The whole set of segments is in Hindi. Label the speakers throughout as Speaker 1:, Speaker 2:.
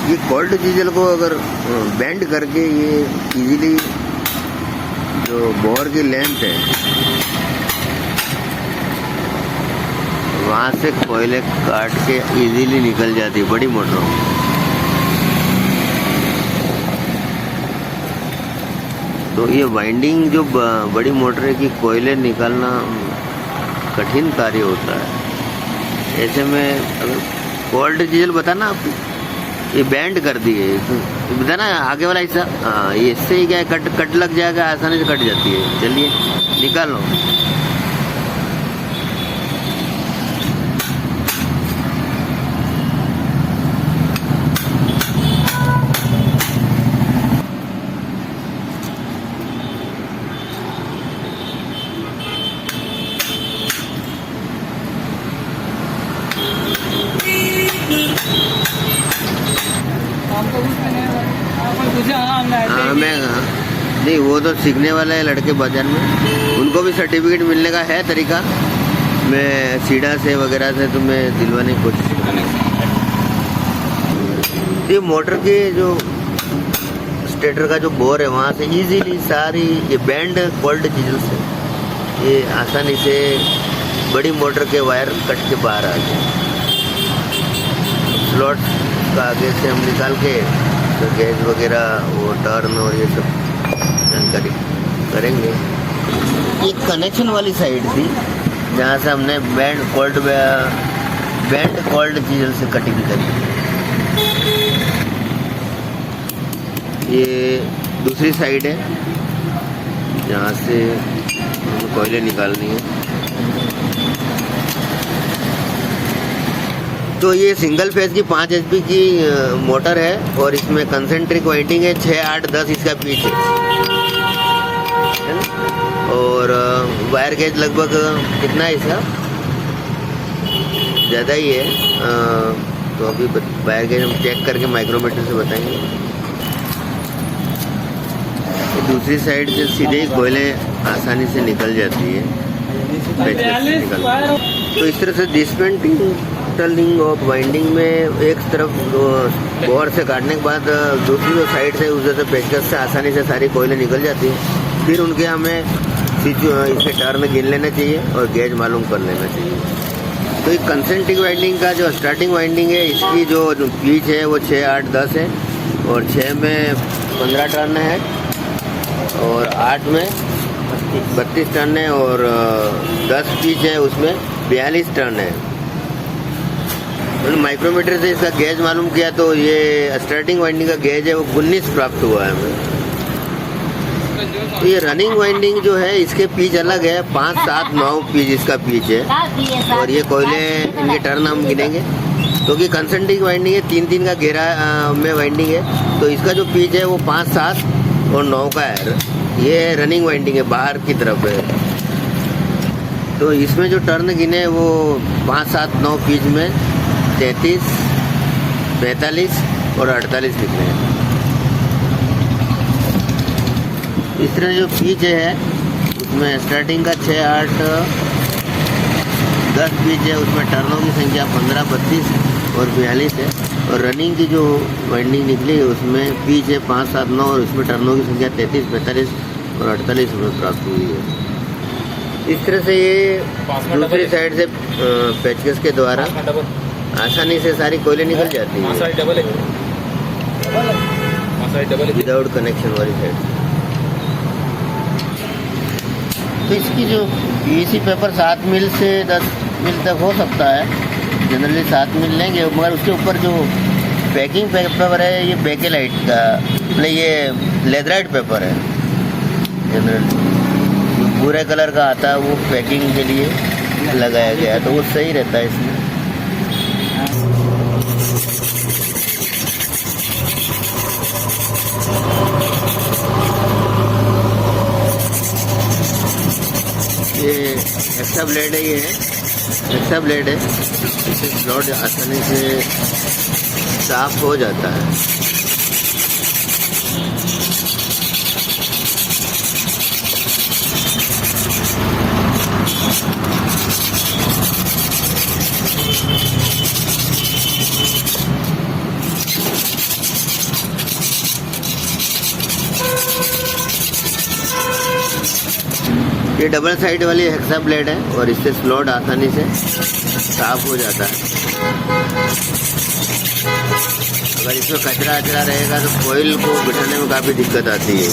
Speaker 1: ये कोल्ड डीजल को अगर बेंड करके ये इजीली जो बोर की लेंथ है वहाँ से कोयले काट के इजीली निकल जाती है बड़ी मोटरों में। तो ये वाइंडिंग जो बड़ी मोटर की कोयले निकालना कठिन कार्य होता है। ऐसे में अगर कोल्ड डीजल बताना आप ये बैंड कर दिए बताना आगे वाला हिस्सा, हाँ ये इससे ही क्या है कट लग जाएगा, आसानी से कट जाती है। चलिए निकाल लो। मैं नहीं, वो तो सीखने वाले हैं लड़के बाजार में, उनको भी सर्टिफिकेट मिलने का है तरीका। मैं सीधा से वगैरह से तुम्हें दिलवाने की कोशिश करूँगा। ये मोटर के जो स्टेटर का जो बोर है वहाँ से इजीली सारी ये बैंड कोल्ड डीजल से ये आसानी से बड़ी मोटर के वायर कट के बाहर आ गए। स्लॉट का आगे से हम निकाल के तो गैस वगैरह वो टर्न और ये सब जानकारी करेंगे। ये कनेक्शन वाली साइड थी जहाँ से हमने बैंड कोल्ड डीजल से कटिंग करी। ये दूसरी साइड है जहाँ से कोयले निकालनी है। तो ये सिंगल फेज की 5 HP की मोटर है और इसमें कंसेंट्रिक वाइंडिंग है 6, 8, 10 इसका पीच है और वायर गेज लगभग कितना है इसका, ज़्यादा ही है। तो अभी वायर गेज हम चेक करके माइक्रोमीटर से बताएंगे। तो दूसरी साइड से सीधे ही कोयले आसानी से निकल जाती है। तो इस तरह से डिस्मेंटलिंग ऑफ वाइंडिंग में एक तरफ बोर से काटने के बाद दूसरी साइड से उधर से पेचकस से आसानी से सारी कोयले निकल जाती है। फिर उनके हमें इसे टर्न गिन लेना चाहिए और गेज मालूम कर लेना चाहिए। तो एक कंसेंट्रिक वाइंडिंग का जो स्टार्टिंग वाइंडिंग है इसकी जो पीच है वो 6, 8, 10 है और 6 में 15 टर्न है और 8 में 32 टर्न है और 10 पीच है उसमें 42 टर्न है। माइक्रोमीटर से इसका गेज मालूम किया तो ये स्टार्टिंग वाइंडिंग का गेज है वो 19 प्राप्त हुआ है हमें। तो ये रनिंग वाइंडिंग जो है इसके पीच अलग है, 5, 7, 9 पीच इसका पीच है और ये कोयले इनके टर्न हम गिनेंगे क्योंकि कंसेंट्रिक वाइंडिंग है 3-3 का घेरा में वाइंडिंग है। तो इसका जो पीच है वो 5, 7 और 9 का है। ये रनिंग वाइंडिंग है, बाहर की तरफ है। तो इसमें जो टर्न गिने वो 5, 7, 9 पीच में 33, 45 और 48 निकले हैं। इस तरह जो पीच है उसमें स्टार्टिंग का 6, 8, 10 पीच है, उसमें टर्नों की संख्या 15, 32 और 42 है और रनिंग की जो वाइंडिंग निकली उसमें पीच है 5, 7, 9 और उसमें टर्नों की संख्या 33, 45 और 48 में प्राप्त हुई है। इस तरह से ये दूसरी साइड से पेचकस के द्वारा आसानी से सारी कोयले निकल जाती है विदाउट कनेक्शन वाली साइड। तो इसकी जो PVC पेपर 7 मिल से 10 मिल तक हो सकता है, जनरली 7 मिल लेंगे, मगर उसके ऊपर जो पैकिंग पेपर है ये बेकेलाइट का मतलब ये लेदराइट पेपर है जनरली, जो भूरे कलर का आता है वो पैकिंग के लिए लगाया गया है तो वो सही रहता है इसमें। ये एक्स्ट्रा ब्लेड है, ये एक्स्ट्रा ब्लेड है, इससे स्लॉट आसानी से साफ हो जाता है। ये डबल साइड वाली हेक्सा ब्लेड है और इससे स्लॉट आसानी से साफ हो जाता है। अगर इसमें कचरा अचरा रहेगा तो कोयल को बिठाने में काफ़ी दिक्कत आती है।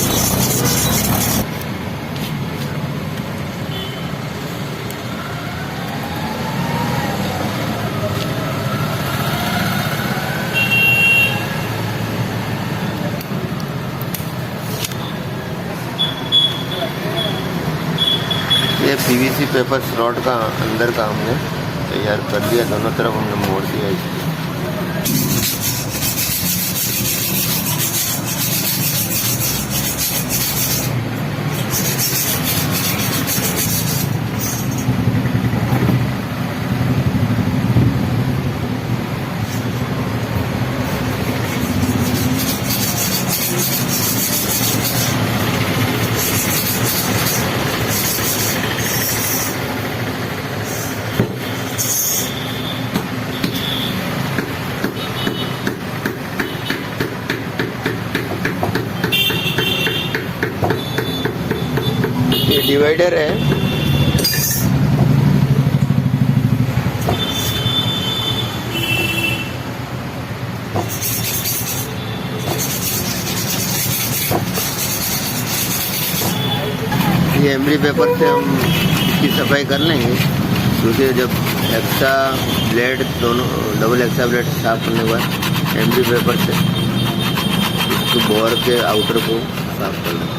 Speaker 1: ये पीवीसी पेपर स्लॉट का अंदर का हमने तैयार कर दिया, दोनों तरफ हमने मोड़ दिया इसको। ये डिवाइडर है, ये एमरी पेपर से हम इसकी सफाई कर लेंगे, क्योंकि जब एक्स्ट्रा ब्लेड दोनों डबल एक्स्ट्रा ब्लेड साफ करने के बाद एमरी पेपर से इसको बोर के आउटर को साफ कर लेंगे।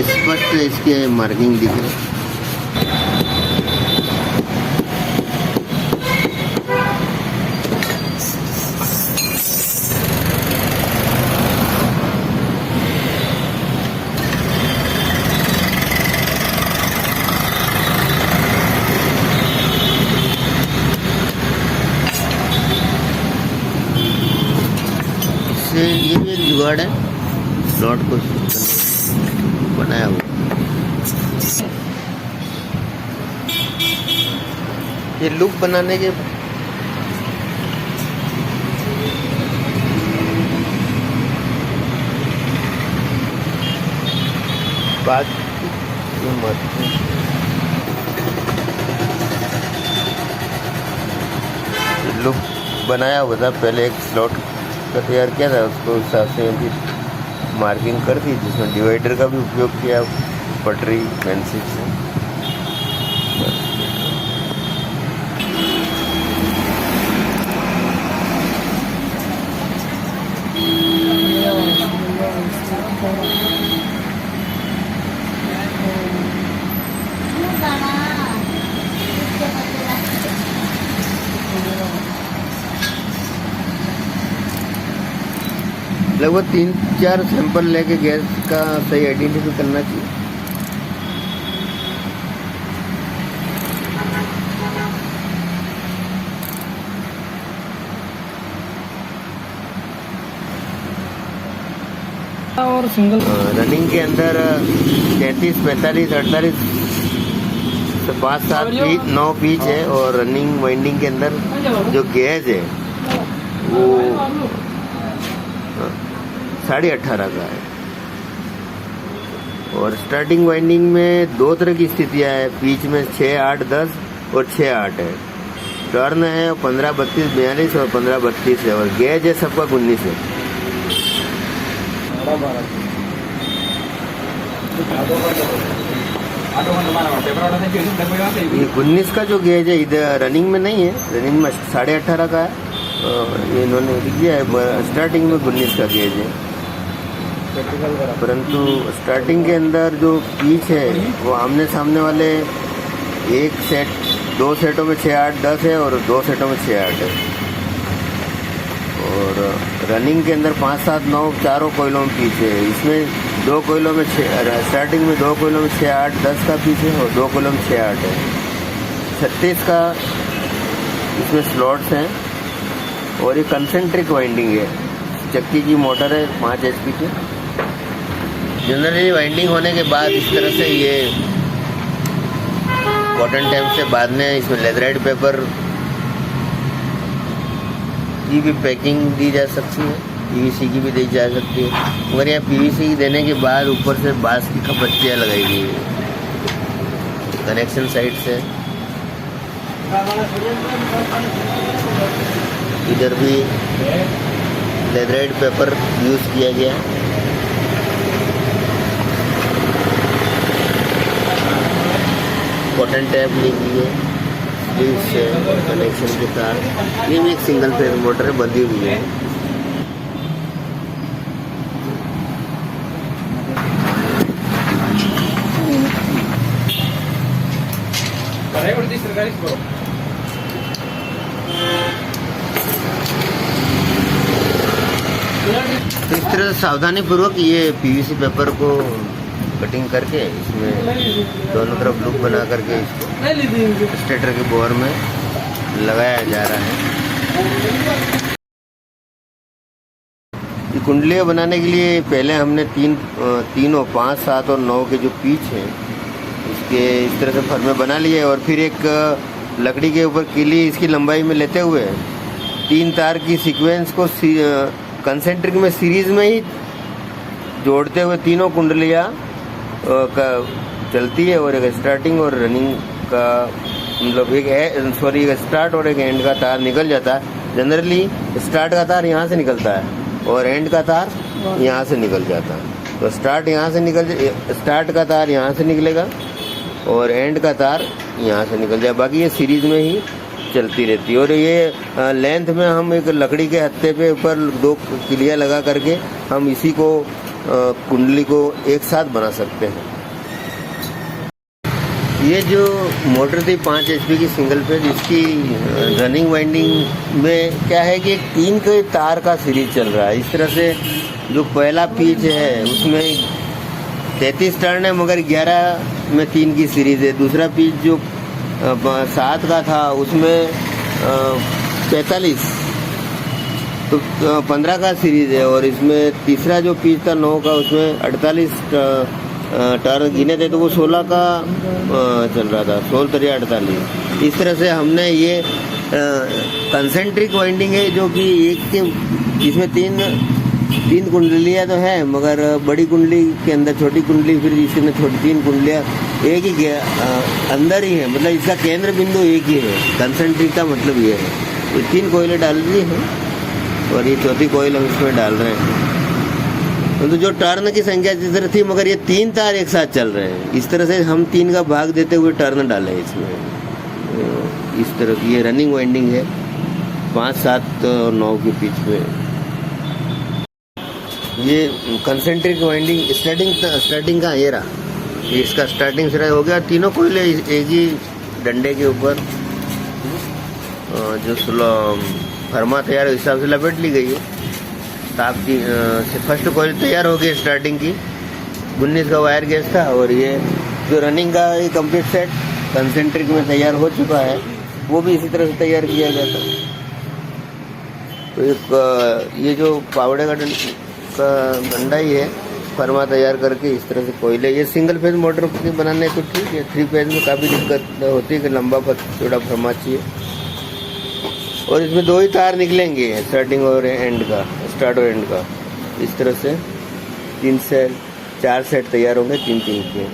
Speaker 1: स्पष्ट इसके मार्किंग दिख रही है। इससे ये भी एक जुगाड़ है स्लॉट को बनाया हुआ। ये लूप बनाने के बाद लूप बनाया हुआ था, पहले एक स्लॉट का तैयार किया था, उसको हिसाब से मार्किंग कर दी, जिसमें डिवाइडर का भी उपयोग किया पटरी पेंसिल से। लगभग 3-4 सैंपल लेके गैस का सही आइडेंटिफाई करना चाहिए।
Speaker 2: और सिंगल
Speaker 1: रनिंग के अंदर 33, 45, 48 से 5-7 पीच 9 पीच है, और रनिंग वाइंडिंग के अंदर जो गेज है वो 18.5 का है। और स्टार्टिंग वाइंडिंग में 2 तरह की स्थितियाँ है, बीच में 6, 8, 10 और 6, 8 है। टर्न है 15, 32, 42 और 15, 32 है, और गेज है सबका 19 है। ये 19 का जो गेज है इधर रनिंग में नहीं है, रनिंग में 18.5 का है। ये इन्होंने लिख दिया है स्टार्टिंग में 19 का गेज है, परंतु स्टार्टिंग के अंदर जो पीच है वो आमने सामने वाले एक सेट, 2 सेटों में 6, 8, 10 है और 2 सेटों में 6, 8 है। और रनिंग के अंदर 5, 7, 9 चारों कोयलों में पीस है। इसमें 2 कोयलों में 6, स्टार्टिंग में 2 कोयलों में 6, 8, 10 का पीस है और 2 कोयलों में 6, 8 है। 36 का इसमें स्लॉट्स हैं और ये कंसेंट्रिक वाइंडिंग है। चक्की की मोटर है 5 HP की। जनरली वाइंडिंग होने के बाद इस तरह से ये कॉटन टैप से बाद में इसमें लेदराइट पेपर की भी पैकिंग दी जा सकती है, PVC की भी दी जा सकती है। मगर यहाँ PVC देने के बाद ऊपर से बांस की खपच्चियाँ लगाई गई है कनेक्शन साइड से। इधर भी लेदराइट पेपर यूज़ किया गया है। कॉटन टैप ली गई है स्लीव से कनेक्शन के साथ। ये भी एक सिंगल फेज मोटर है, बंधी हुई है। तो इस तरह से सावधानी पूर्वक ये PVC पेपर को कटिंग करके इसमें दोनों तरफ लूप बना करके इसको स्टेटर के बोर में लगाया जा रहा है। ये कुंडलियाँ बनाने के लिए पहले हमने 3 और 5, 7 और 9 के जो पीच हैं इसके इस तरह से फर्मे बना लिए और फिर एक लकड़ी के ऊपर कीली इसकी लंबाई में लेते हुए 3 तार की सीक्वेंस को कंसेंट्रिक में सीरीज में ही जोड़ते हुए तीनों कुंडलियाँ का चलती है और एक स्टार्टिंग और रनिंग का मतलब एक स्टार्ट और एक एंड का तार निकल जाता है। जनरली स्टार्ट का तार यहाँ से निकलता है और एंड का तार यहाँ से निकल जाता है। तो स्टार्ट का तार यहाँ से निकलेगा और एंड का तार यहाँ से निकल जाए। बाकी ये सीरीज में ही चलती रहती है। और ये लेंथ में हम एक लकड़ी के हत्थे पे ऊपर 2 किलियाँ लगा करके हम इसी को कुंडली को एक साथ बना सकते हैं। ये जो मोटर थी 5 HP की सिंगल फेज, इसकी रनिंग वाइंडिंग में क्या है कि 3 के तार का सीरीज चल रहा है। इस तरह से जो पहला पीच है उसमें 33 टर्न है मगर 11 में 3 की सीरीज है। दूसरा पीच जो 7 का था उसमें 45 तो 15 का सीरीज है। और इसमें तीसरा जो पीस था 9 का उसमें 48 टर्न गिने थे तो वो 16 का चल रहा था, 16 तरिया 48। इस तरह से हमने ये कंसेंट्रिक वाइंडिंग है जो कि एक के इसमें 3 कुंडलियाँ तो है मगर बड़ी कुंडली के अंदर छोटी कुंडली, फिर इसमें छोटी 3 कुंडलियाँ एक ही अंदर ही है। मतलब इसका केंद्र बिंदु एक ही है। कंसेंट्रिक का मतलब ये है। ये 3 कोयले डाल दिए हैं और ये चौथी कोयल हम इसमें डाल रहे हैं। तो जो टर्न की संख्या जिस तरह थी मगर ये 3 तार एक साथ चल रहे हैं। इस तरह से हम 3 का भाग देते हुए टर्न डाले इसमें। इस तरह की ये रनिंग वाइंडिंग है 5, 7 और 9 के बीच में। ये कंसेंट्रिक वाइंडिंग स्टार्टिंग का ये रहा। इसका स्टार्टिंग से हो गया। तीनों कोयले एक ही डंडे के ऊपर जो फरमा तैयार उस हिसाब से लपेट ली गई है। ताप की फर्स्ट कोयल तैयार हो गई स्टार्टिंग की। 19 का वायर गैस था और ये जो रनिंग का ये कंप्लीट सेट कंसेंट्रिक में तैयार हो चुका है वो भी इसी तरह से तैयार किया गया था। तो एक ये जो पावड़े का डंडा ही है फरमा तैयार करके इस तरह से कोयले। ये सिंगल फेज मोटर बनाने तो ठीक है, 3 फेज में काफ़ी दिक्कत होती है कि लंबा चौड़ा फरमा चाहिए। और इसमें 2 ही तार निकलेंगे स्टार्टिंग और एंड का, स्टार्ट और एंड का। इस तरह से 4 सेट तैयार होंगे 3 के।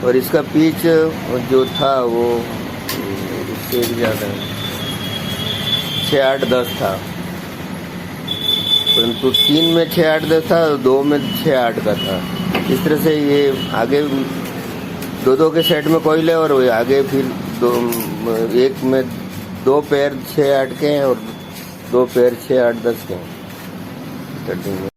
Speaker 1: और इसका पीच जो था वो इससे भी ज़्यादा 6, 8, 10 था, परंतु 3 में 6, 8, 10 था, 2 में 6, 8 का था। इस तरह से ये आगे 2 के सेट में कोयले और आगे फिर एक में 2 पेयर 6, 8 के हैं और 2 पेयर 6, 8, 10 के हैं।